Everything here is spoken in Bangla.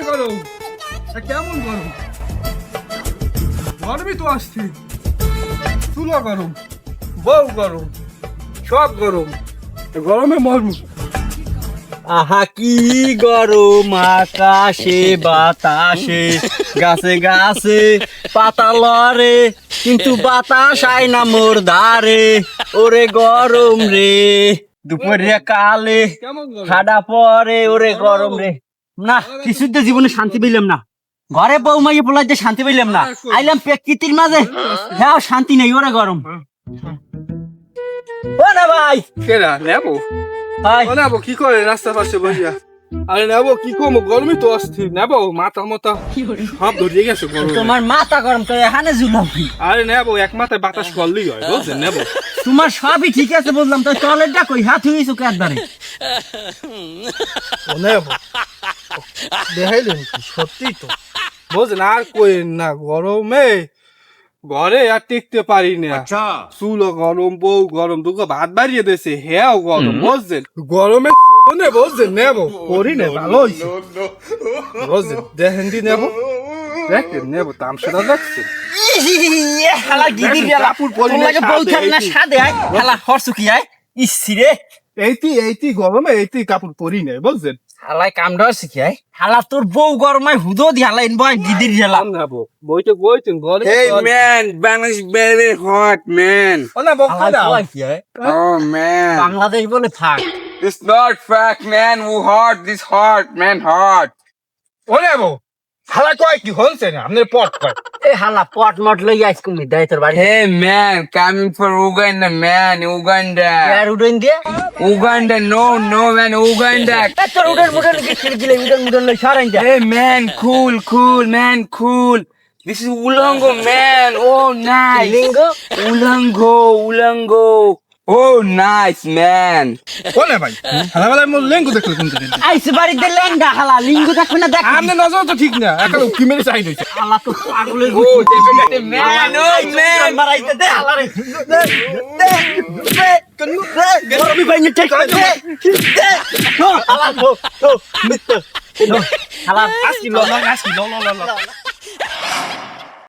গরম কেমন গরম গরমই তো আসছে চুলা গরম বউ গরম সব গরম গরমে মরমু আহা কি গরম আকাশে বাতাসে গাছে গাছে পাতা লড়ে কিন্তু বাতাস আয় না মোর ধারে ওরে গরম রে দুপুরে কালে কেমন গরম ঠাডা পরে ওরে গরম রে না কিছুতে জীবনে শান্তি পেলাম না ঘরে বউ মাইয়ে বলাইতে শান্তি পেলাম না আইলাম প্রকৃতির মাঝে হ্যাঁ শান্তি নেই ওরে গরম ও না ভাই কেনা নেবো ভাই ও নেবো কি করে রাস্তা পাশে বসিয়া আরে নেবো কি কমো গরমই তো অস্থির নেবো মাথা মতা সব ধরিয়ে গেছে গরম তোমার মাথা গরম তো এখানে জুলাম আরে নেবো এক মাথায় বাতাস করলেই হয় বুঝছেন নেবো তোমার সবই ঠিক আছে বললাম তো টয়লেটটা কই হাত হইছো একবারে ও নেবো দেখাইলেন কি সত্যি তো বুঝলেন আর কইেন না গরমে ঘরে আর টিকতে পারি না চুলো গরম বউ গরম দুটো ভাত বাড়িয়ে দিয়েছে হ্যাঁ গরম বুঝছেন গরমে বুঝছেন নেবো করি না ভালো হয়েছে বুঝছেন দেখেন দি নেবো দেখেন নেবো তামসাটা দেখছেন হালা গিদির গেলা কাপড় পরি না, লাগে বউ থাক না সাদে, সাদে আয় হালা হরসু কি আয় ইসি রে এইটি গরমে এইটি কাপড় পরি না বুঝছেন হালাই কামড়া শিখি আয় হালা তোর বউ গরমায় হুদো দি হালা ইনবয় গিদির গেলা নেবো বইতে বইতেন ঘরে Hey man, Bangladesh very hot man. ও নেবো হালা কয় কি আয় Oh man. বাংলাদেশ বলে থাক It's not fact man, who hot, this hot man hot. ও নেবো হালা কয় কি হলছে না আপনার পট কয় এ হালা পট মট লই আইস কুমি দাই তোর বাড়ি Hey man, coming for Uganda man, R Uganda. উড়ন দিয়ে Uganda, no man, Uganda. এ তোর উড়ন মুড়ন কি ছেড়ে দিলে উড়ন মুড়ন লই সরাই যা Hey man, cool man, cool. This is Ulango man, oh nice. Lingo Ulango. Oh nice man. কোনে ভাই হালা বেলা মোর লেঙ্গু দেখলে কোন দিন আইছে বাড়িতে লেঙ্গা হালা লিঙ্গো থাকবে না দেখ আমনে নজর তো ঠিক না এখন কি মেরে চাই হইছে হালা তো পাগলের Oh definitely man, oh man. মারাইতে দে হালা রে দে দে কনু দে গরমি বাইনে ঠিক দে দে হালা তো মিত্র হালা আসকি ল ল আসকি ল ল ল